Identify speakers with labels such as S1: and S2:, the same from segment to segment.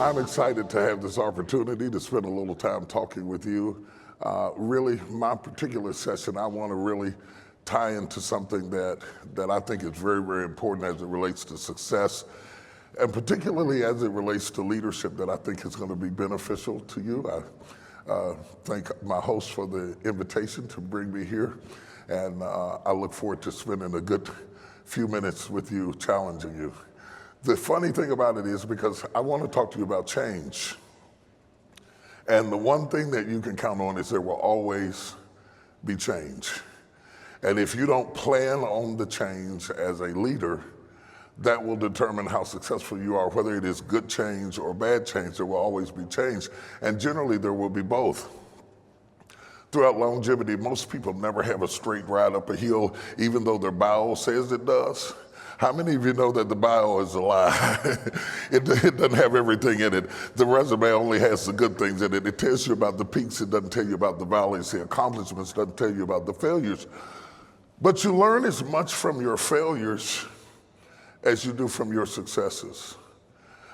S1: I'm excited to have this opportunity to spend a little time talking with you. Really, my particular session, I want to really tie into something that I think is very, very important as it relates to success, and particularly as it relates to leadership that I think is going to be beneficial to you. I thank my host for the invitation to bring me here, and I look forward to spending a good few minutes with you, challenging you. The funny thing about it is because I want to talk to you about change. And the one thing that you can count on is there will always be change. And if you don't plan on the change as a leader, that will determine how successful you are. Whether it is good change or bad change, there will always be change. And generally there will be both. Throughout longevity, most people never have a straight ride up a hill, even though their bio says it does. How many of you know that the bio is a lie? It doesn't have everything in it. The resume only has the good things in it. It tells you about the peaks, it doesn't tell you about the valleys. The accomplishments doesn't tell you about the failures. But you learn as much from your failures as you do from your successes.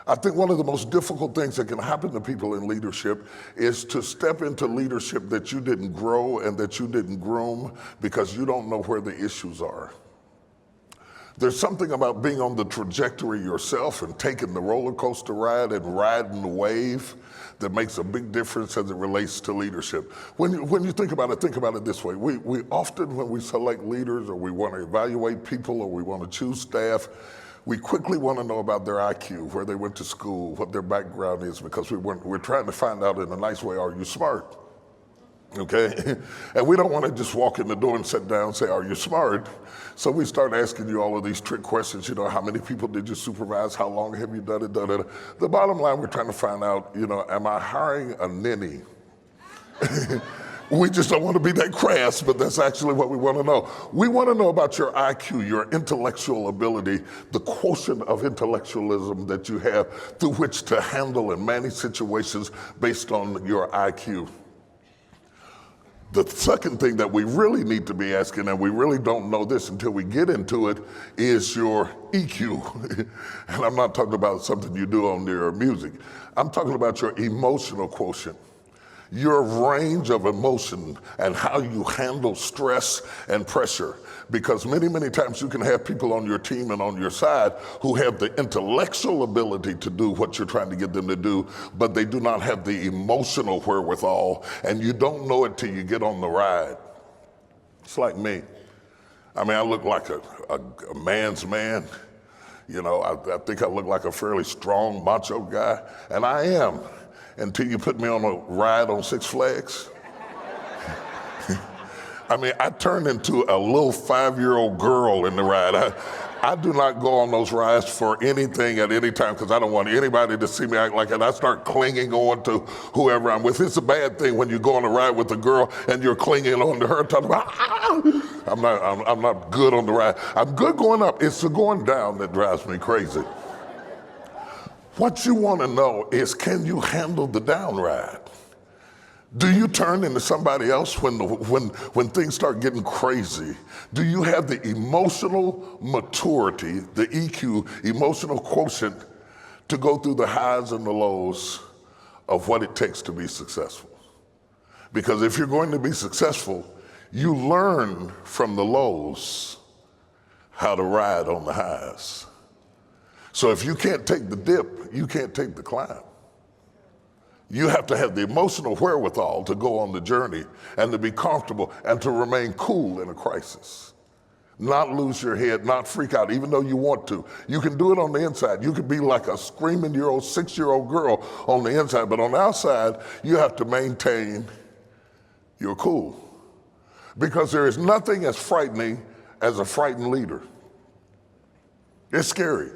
S1: I think one of the most difficult things that can happen to people in leadership is to step into leadership that you didn't grow and that you didn't groom because you don't know where the issues are. There's something about being on the trajectory yourself and taking the roller coaster ride and riding the wave that makes a big difference as it relates to leadership. When you think about it this way. We often, when we select leaders or we want to evaluate people or we want to choose staff, we quickly want to know about their IQ, where they went to school, what their background is, because we're trying to find out in a nice way, are you smart? Okay? And we don't want to just walk in the door and sit down and say, are you smart? So we start asking you all of these trick questions, how many people did you supervise? How long have you done it? The bottom line, we're trying to find out, am I hiring a ninny? We just don't want to be that crass, but that's actually what we want to know. We want to know about your IQ, your intellectual ability, the quotient of intellectualism that you have through which to handle and manage situations based on your IQ. The second thing that we really need to be asking, and we really don't know this until we get into it, is your EQ. And I'm not talking about something you do on your music. I'm talking about your emotional quotient, your range of emotion and how you handle stress and pressure. Because many, many times you can have people on your team and on your side who have the intellectual ability to do what you're trying to get them to do, but they do not have the emotional wherewithal, and you don't know it till you get on the ride. It's like me. I mean, I look like a man's man. I think I look like a fairly strong, macho guy, and I am, until you put me on a ride on Six Flags. I mean, I turned into a little 5-year-old girl in the ride. I do not go on those rides for anything at any time because I don't want anybody to see me act like that. I start clinging on to whoever I'm with. It's a bad thing when you go on a ride with a girl and you're clinging on to her, talking about, I'm not good on the ride. I'm good going up. It's the going down that drives me crazy. What you want to know is, can you handle the down ride? Do you turn into somebody else when things start getting crazy? Do you have the emotional maturity, the EQ, emotional quotient, to go through the highs and the lows of what it takes to be successful? Because if you're going to be successful, you learn from the lows how to ride on the highs. So if you can't take the dip, you can't take the climb. You have to have the emotional wherewithal to go on the journey and to be comfortable and to remain cool in a crisis. Not lose your head, not freak out, even though you want to. You can do it on the inside. You can be like a screaming 6-year-old girl on the inside, but on the outside, you have to maintain your cool. Because there is nothing as frightening as a frightened leader. It's scary.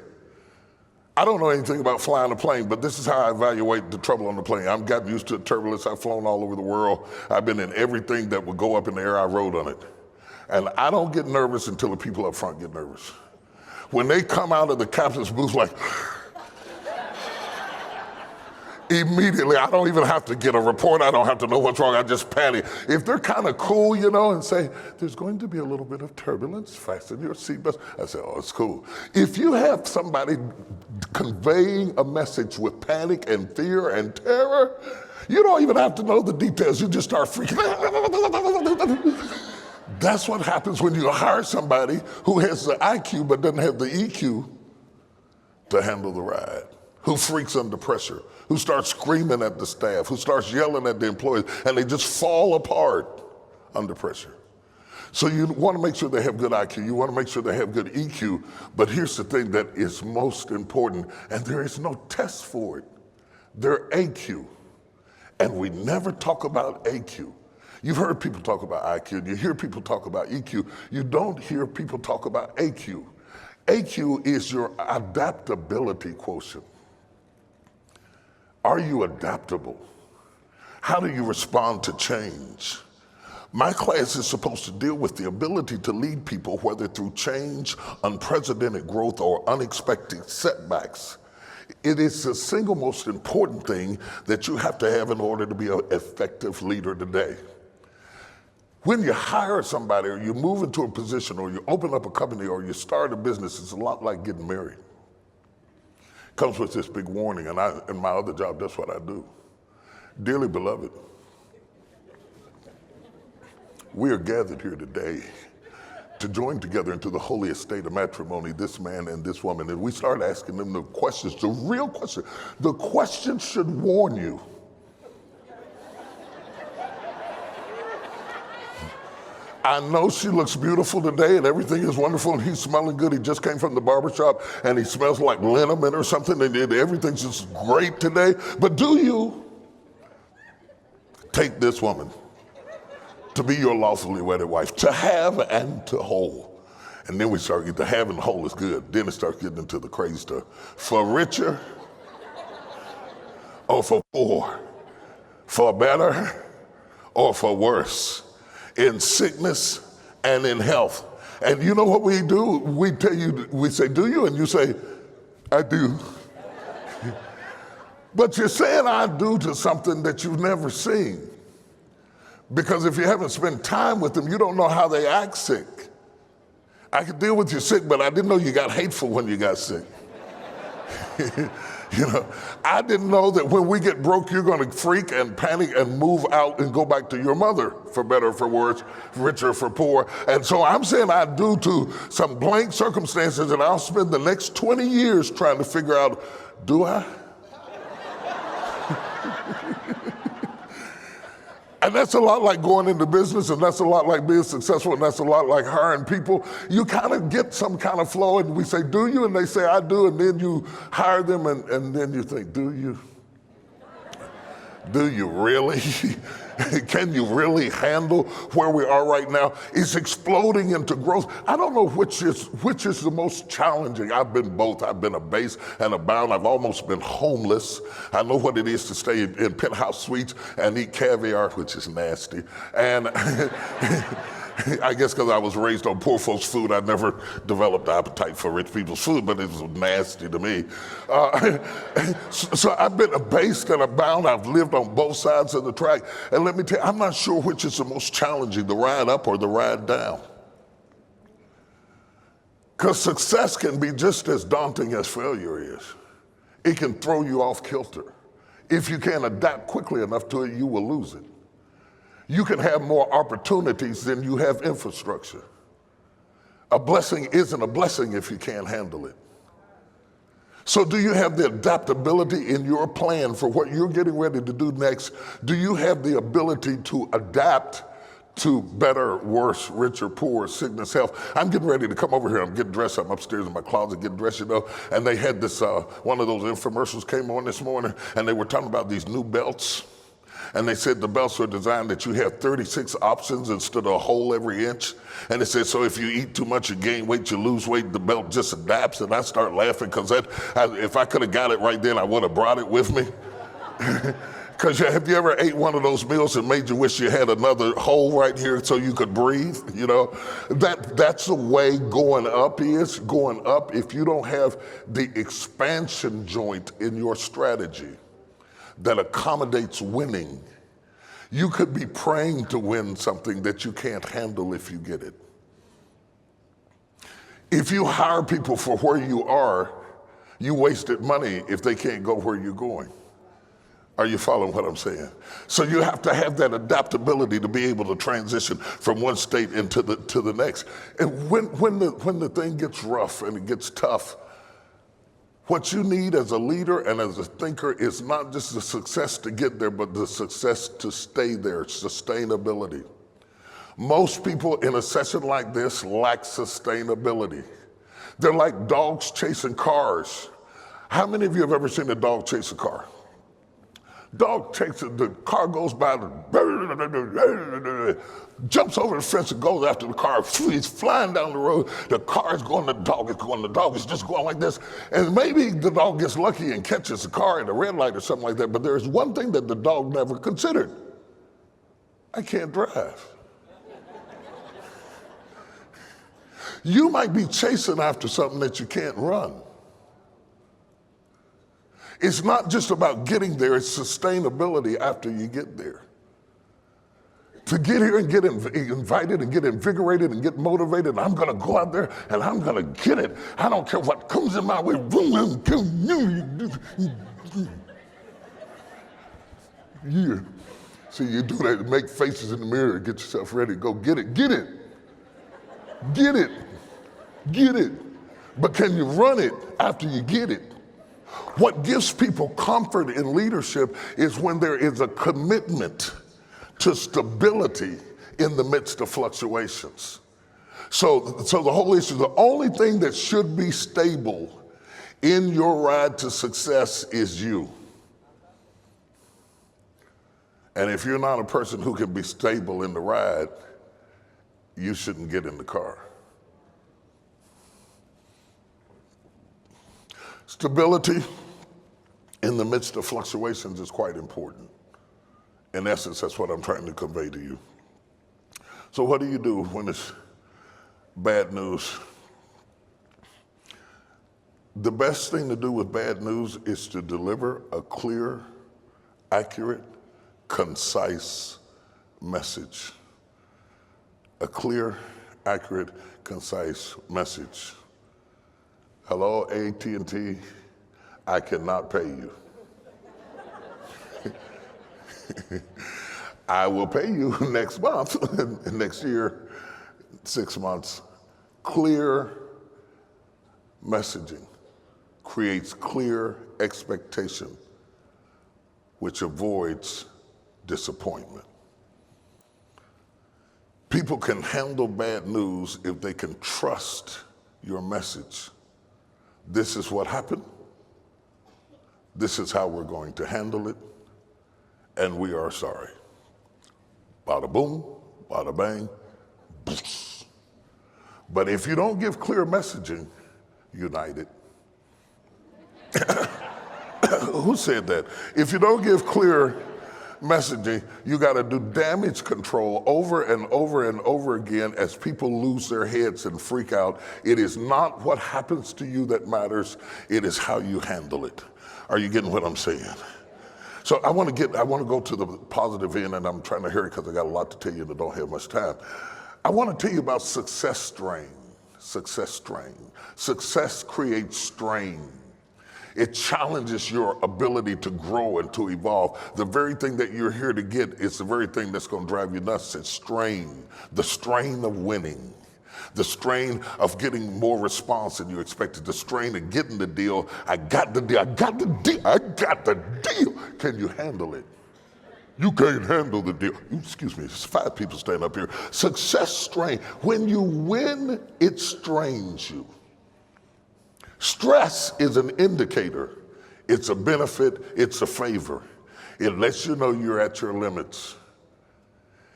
S1: I don't know anything about flying a plane, but this is how I evaluate the trouble on the plane. I've gotten used to turbulence. I've flown all over the world. I've been in everything that would go up in the air. I rode on it. And I don't get nervous until the people up front get nervous. When they come out of the captain's booth like, immediately, I don't even have to get a report. I don't have to know what's wrong. I just panic. If they're kind of cool, and say, there's going to be a little bit of turbulence, fasten your seatbelts. I say, oh, it's cool. If you have somebody conveying a message with panic and fear and terror, you don't even have to know the details. You just start freaking out. That's what happens when you hire somebody who has the IQ but doesn't have the EQ to handle the ride, who freaks under pressure, who starts screaming at the staff, who starts yelling at the employees, and they just fall apart under pressure. So you want to make sure they have good IQ. You want to make sure they have good EQ. But here's the thing that is most important, and there is no test for it. Their AQ. And we never talk about AQ. You've heard people talk about IQ. You hear people talk about EQ. You don't hear people talk about AQ. AQ is your adaptability quotient. Are you adaptable? How do you respond to change? My class is supposed to deal with the ability to lead people, whether through change, unprecedented growth, or unexpected setbacks. It is the single most important thing that you have to have in order to be an effective leader today. When you hire somebody, or you move into a position, or you open up a company, or you start a business, it's a lot like getting married. It comes with this big warning, and in my other job, that's what I do. Dearly beloved, we are gathered here today to join together into the holy estate of matrimony, this man and this woman. And we start asking them the questions, the real question. The question should warn you. I know she looks beautiful today and everything is wonderful and he's smelling good. He just came from the barbershop and he smells like liniment or something and everything's just great today. But do you take this woman to be your lawfully wedded wife, to have and to hold? And then we start getting, the have and hold is good. Then it starts getting into the crazy stuff. For richer or for poor, for better or for worse, in sickness and in health. And you know what we do? We tell you, we say, do you? And you say, I do. But you're saying I do to something that you've never seen. Because if you haven't spent time with them, you don't know how they act sick. I could deal with you sick, but I didn't know you got hateful when you got sick. I didn't know that when we get broke, you're going to freak and panic and move out and go back to your mother, for better or for worse, richer or for poor. And so I'm saying I do to some blank circumstances, and I'll spend the next 20 years trying to figure out, do I? And that's a lot like going into business, and that's a lot like being successful, and that's a lot like hiring people. You kind of get some kind of flow, and we say, do you? And they say, I do, and then you hire them, and then you think, do you? Do you really? Can you really handle where we are right now? It's exploding into growth. I don't know which is the most challenging. I've been both. I've been a base and a bound. I've almost been homeless. I know what it is to stay in penthouse suites and eat caviar, which is nasty. And I guess because I was raised on poor folks' food, I never developed an appetite for rich people's food, but it was nasty to me. So I've been abased and abound. I've lived on both sides of the track. And let me tell you, I'm not sure which is the most challenging, the ride up or the ride down. Because success can be just as daunting as failure is. It can throw you off kilter. If you can't adapt quickly enough to it, you will lose it. You can have more opportunities than you have infrastructure. A blessing isn't a blessing if you can't handle it. So do you have the adaptability in your plan for what you're getting ready to do next? Do you have the ability to adapt to better, worse, richer, poor, sickness, health? I'm getting ready to come over here. I'm getting dressed. I'm upstairs in my closet getting dressed, and they had this, one of those infomercials came on this morning, and they were talking about these new belts. And they said the belts are designed that you have 36 options instead of a hole every inch. And they said, so if you eat too much, you gain weight, you lose weight, the belt just adapts. And I start laughing because if I could have got it right then, I would have brought it with me. Because have you ever ate one of those meals and made you wish you had another hole right here so you could breathe? That's the way going up is. Going up, if you don't have the expansion joint in your strategy. that accommodates winning. You could be praying to win something that you can't handle if you get it. If you hire people for where you are, you wasted money if they can't go where you're going. Are you following what I'm saying? So you have to have that adaptability to be able to transition from one state into the next. And when the thing gets rough and it gets tough, what you need as a leader and as a thinker is not just the success to get there, but the success to stay there, sustainability. Most people in a session like this lack sustainability. They're like dogs chasing cars. How many of you have ever seen a dog chase a car? Dog chases, the car goes by, jumps over the fence and goes after the car. He's flying down the road. The car is going, the dog is going, the dog is just going like this. And maybe the dog gets lucky and catches the car at a red light or something like that, but there's one thing that the dog never considered. I can't drive. You might be chasing after something that you can't run. It's not just about getting there, it's sustainability after you get there. To get here and get invited and get invigorated and get motivated, I'm gonna go out there and I'm gonna get it. I don't care what comes in my way. Yeah. See, you do that, make faces in the mirror, get yourself ready, go get it, get it. Get it, get it. But can you run it after you get it? What gives people comfort in leadership is when there is a commitment to stability in the midst of fluctuations. So the whole issue, the only thing that should be stable in your ride to success is you. And if you're not a person who can be stable in the ride, you shouldn't get in the car. Stability in the midst of fluctuations is quite important. In essence, that's what I'm trying to convey to you. So what do you do when it's bad news? The best thing to do with bad news is to deliver a clear, accurate, concise message. A clear, accurate, concise message. Hello, AT&T, I cannot pay you. I will pay you next month, next year, 6 months. Clear messaging creates clear expectation, which avoids disappointment. People can handle bad news if they can trust your message. This is what happened. This is how we're going to handle it. And we are sorry. Bada boom, bada bang, boosh. But if you don't give clear messaging, united. Who said that? If you don't give clear messaging, you got to do damage control over and over and over again as people lose their heads and freak out. It is not what happens to you that matters. It is how you handle it. Are you getting what I'm saying? So I want to go to the positive end, and I'm trying to hurry because I got a lot to tell you and I don't have much time. I want to tell you about success strain. Success strain. Success creates strain. It challenges your ability to grow and to evolve. The very thing that you're here to get is the very thing that's going to drive you nuts. It's strain, the strain of winning, the strain of getting more response than you expected, the strain of getting the deal. I got the deal, I got the deal, I got the deal. Can you handle it? You can't handle the deal. Excuse me, there's 5 people standing up here. Success strain. When you win, it strains you. Stress is an indicator. It's a benefit, it's a favor. It lets you know you're at your limits.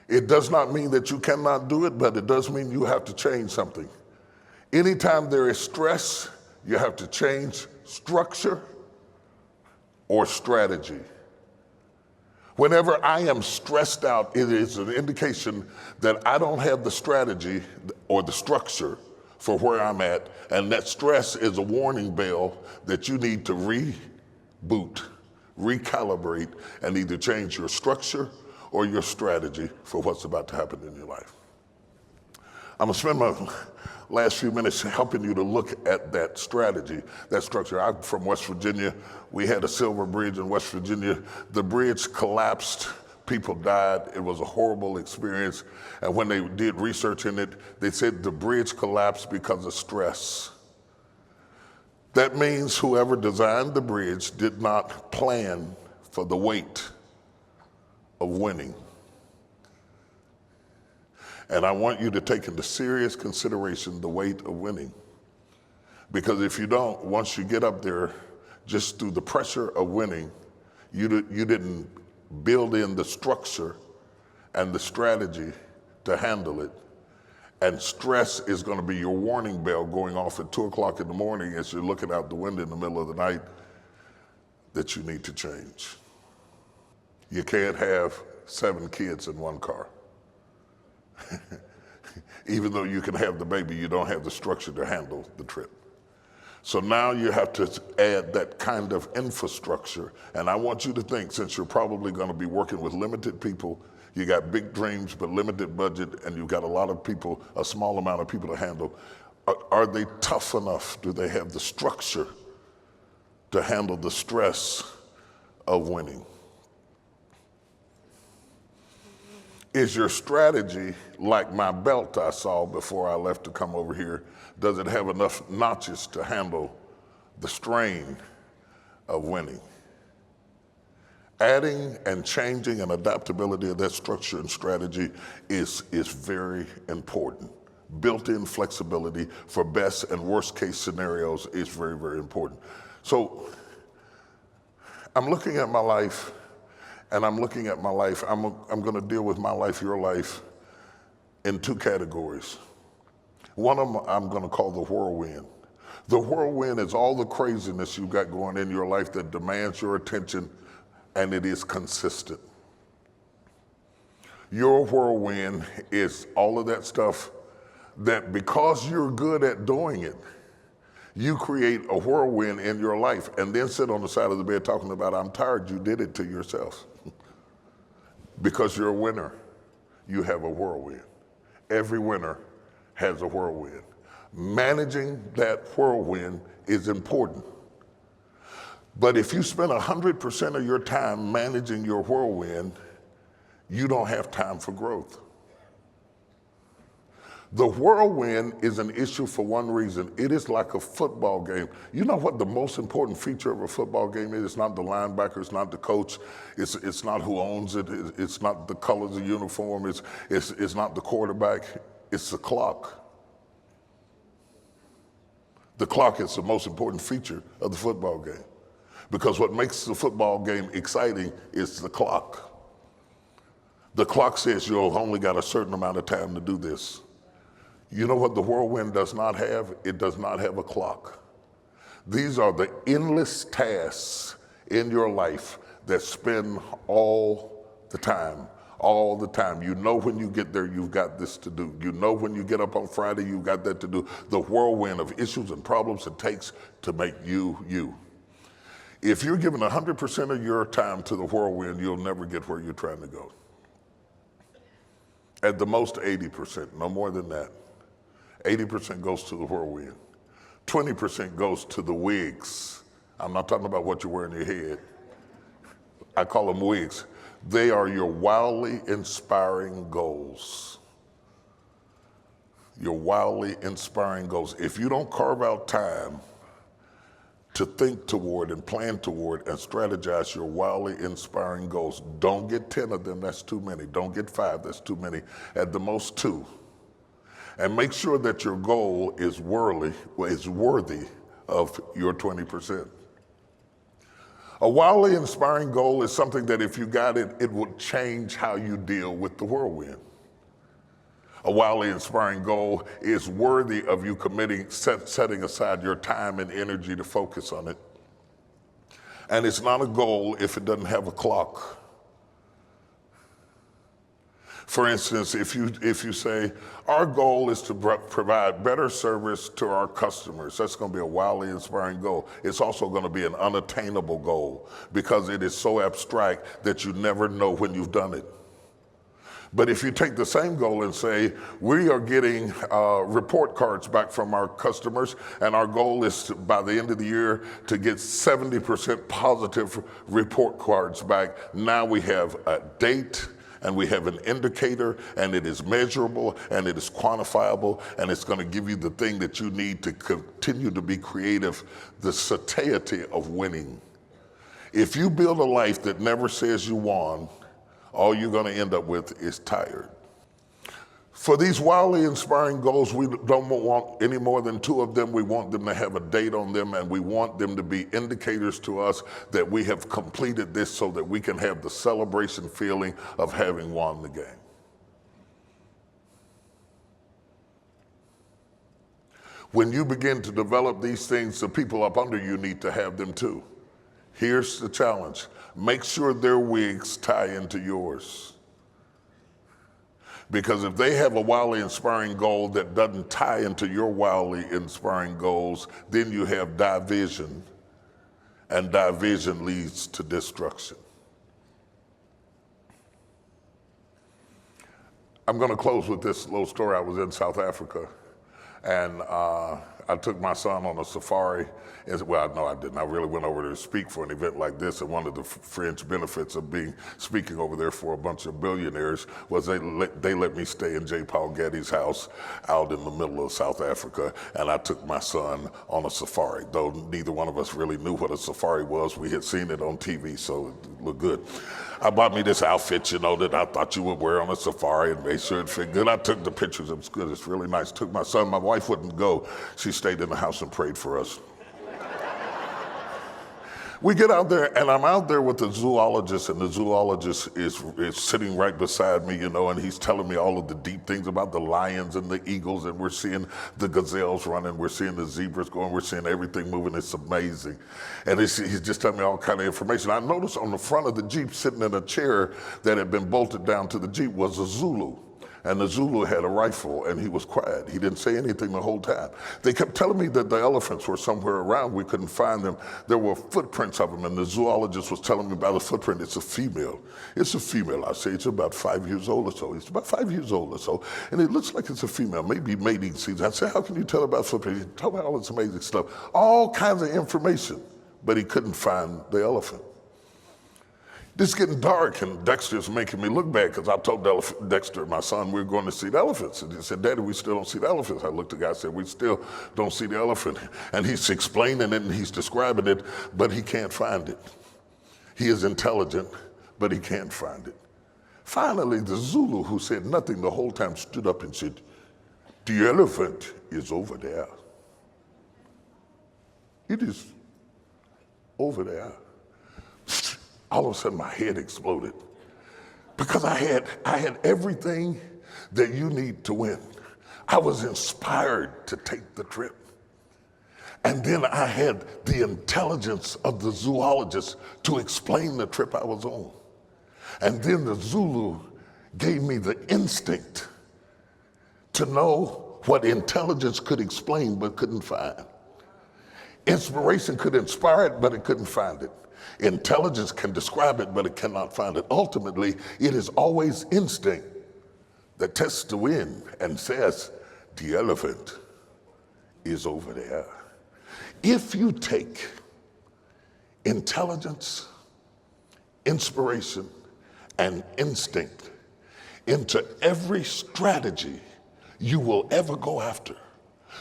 S1: It does not mean that you cannot do it, but it does mean you have to change something. Anytime there is stress, you have to change structure or strategy. Whenever I am stressed out, it is an indication that I don't have the strategy or the structure for where I'm at, and that stress is a warning bell that you need to reboot, recalibrate, and either change your structure or your strategy for what's about to happen in your life. I'm gonna spend my last few minutes helping you to look at that strategy, that structure. I'm from West Virginia. We had a silver bridge in West Virginia. The bridge collapsed, people died. It was a horrible experience. And when they did research in it, they said the bridge collapsed because of stress. That means whoever designed the bridge did not plan for the weight of winning. And I want you to take into serious consideration the weight of winning. Because if you don't, once you get up there, just through the pressure of winning, you didn't build in the structure and the strategy to handle it. And stress is going to be your warning bell going off at 2 o'clock in the morning as you're looking out the window in the middle of the night that you need to change. You can't have 7 kids in one car. Even though you can have the baby, you don't have the structure to handle the trip. So now you have to add that kind of infrastructure. And I want you to think, since you're probably going to be working with limited people, you got big dreams but limited budget, and you've got a lot of people, a small amount of people to handle. Are they tough enough? Do they have the structure to handle the stress of winning? Is your strategy like my belt I saw before I left to come over here? Does it have enough notches to handle the strain of winning? Adding and changing and adaptability of that structure and strategy is very important. Built-in flexibility for best and worst case scenarios is very, very important. So I'm looking at my life, and I'm looking at my life. I'm going to deal with my life, your life, in 2 categories. One of them I'm going to call the whirlwind. The whirlwind is all the craziness you've got going in your life that demands your attention, and it is consistent. Your whirlwind is all of that stuff that, because you're good at doing it, you create a whirlwind in your life and then sit on the side of the bed talking about, I'm tired. You did it to yourself. Because you're a winner, you have a whirlwind. Every winner has a whirlwind. Managing that whirlwind is important. But if you spend 100% of your time managing your whirlwind, you don't have time for growth. The whirlwind is an issue for one reason. It is like a football game. You know what the most important feature of a football game is? It's not the linebacker, it's not the coach, it's not who owns it, it's not the colors of the uniform, it's not the quarterback, it's the clock. The clock is the most important feature of the football game. Because what makes the football game exciting is the clock. The clock says you've only got a certain amount of time to do this. You know what the whirlwind does not have? It does not have a clock. These are the endless tasks in your life that spend all the time. All the time. You know when you get there, you've got this to do. You know when you get up on Friday, you've got that to do. The whirlwind of issues and problems it takes to make you, you. If you're giving 100% of your time to the whirlwind, you'll never get where you're trying to go. At the most 80%, no more than that. 80% goes to the whirlwind. 20% goes to the wigs. I'm not talking about what you wear in your head. I call them wigs. They are your wildly inspiring goals. Your wildly inspiring goals. If you don't carve out time to think toward and plan toward and strategize your wildly inspiring goals, don't get 10 of them, that's too many. Don't get 5, that's too many. At the most 2. And make sure that your goal is worthy of your 20%. A wildly inspiring goal is something that if you got it, it will change how you deal with the whirlwind. A wildly inspiring goal is worthy of you setting aside your time and energy to focus on it. And it's not a goal if it doesn't have a clock. For instance, if you say, our goal is to provide better service to our customers, that's going to be a wildly inspiring goal. It's also going to be an unattainable goal because it is so abstract that you never know when you've done it. But if you take the same goal and say, we are getting report cards back from our customers, and our goal is to, by the end of the year, to get 70% positive report cards back. Now we have a date, and we have an indicator, and it is measurable, and it is quantifiable, and it's going to give you the thing that you need to continue to be creative, the satiety of winning. If you build a life that never says you won, all you're going to end up with is tired. For these wildly inspiring goals, we don't want any more than 2 of them. We want them to have a date on them, and we want them to be indicators to us that we have completed this so that we can have the celebration feeling of having won the game. When you begin to develop these things, the people up under you need to have them too. Here's the challenge. Make sure their wigs tie into yours. Because if they have a wildly inspiring goal that doesn't tie into your wildly inspiring goals, then you have division, and division leads to destruction. I'm going to close with this little story. I was in South Africa, and I took my son on a safari. Well, no, I didn't. I really went over there to speak for an event like this, and one of the fringe benefits of speaking over there for a bunch of billionaires was they let me stay in J. Paul Getty's house out in the middle of South Africa, and I took my son on a safari, though neither one of us really knew what a safari was. We had seen it on TV, so it looked good. I bought me this outfit, you know, that I thought you would wear on a safari and made sure it fit good. I took the pictures. It was good. It's really nice. Took my son. My wife wouldn't go. She stayed in the house and prayed for us. We get out there, and I'm out there with the zoologist, and the zoologist is sitting right beside me, you know, and he's telling me all of the deep things about the lions and the eagles, and we're seeing the gazelles running, we're seeing the zebras going, we're seeing everything moving. It's amazing. And he's just telling me all kind of information. I noticed on the front of the Jeep, sitting in a chair that had been bolted down to the Jeep, was a Zulu. And the Zulu had a rifle, and he was quiet. He didn't say anything the whole time. They kept telling me that the elephants were somewhere around. We couldn't find them. There were footprints of them, and the zoologist was telling me about the footprint. It's a female. It's a female. I say it's about 5 years old or so. It's about 5 years old or so, and it looks like it's a female, maybe mating season. I said, how can you tell about footprints? He told me all this amazing stuff, all kinds of information, but he couldn't find the elephant. It's getting dark, and Dexter's making me look bad because I told Dexter, my son, we were going to see the elephants. And he said, Daddy, we still don't see the elephants. I looked at the guy and said, we still don't see the elephant. And he's explaining it and he's describing it, but he can't find it. He is intelligent, but he can't find it. Finally, the Zulu, who said nothing the whole time, stood up and said, the elephant is over there. It is over there. All of a sudden, my head exploded because I had everything that you need to win. I was inspired to take the trip. And then I had the intelligence of the zoologist to explain the trip I was on. And then the Zulu gave me the instinct to know what intelligence could explain but couldn't find. Inspiration could inspire it, but it couldn't find it. Intelligence can describe it, but it cannot find it. Ultimately, it is always instinct that tests the wind and says, the elephant is over there. If you take intelligence, inspiration, and instinct into every strategy you will ever go after,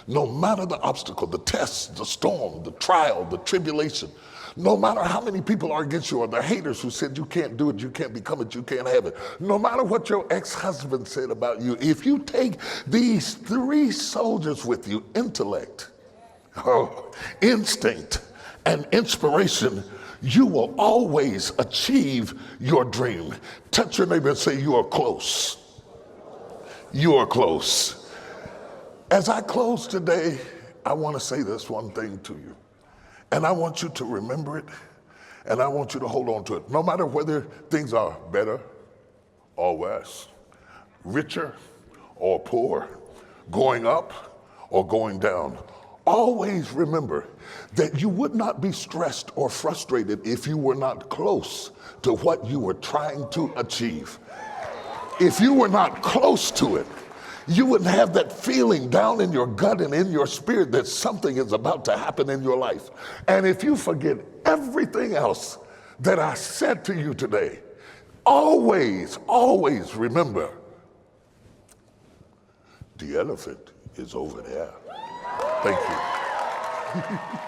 S1: no matter the obstacle, the test, the storm, the trial, the tribulation, no matter how many people are against you or the haters who said you can't do it, you can't become it, you can't have it, no matter what your ex-husband said about you, if you take these 3 soldiers with you, intellect, instinct, and inspiration, you will always achieve your dream. Touch your neighbor and say, you are close. You are close. As I close today, I want to say this one thing to you. And I want you to remember it, and I want you to hold on to it. No matter whether things are better or worse, richer or poor, going up or going down. Always remember that you would not be stressed or frustrated if you were not close to what you were trying to achieve. If you were not close to it, you wouldn't have that feeling down in your gut and in your spirit that something is about to happen in your life. And if you forget everything else that I said to you today, always, always remember, the elephant is over there. Thank you.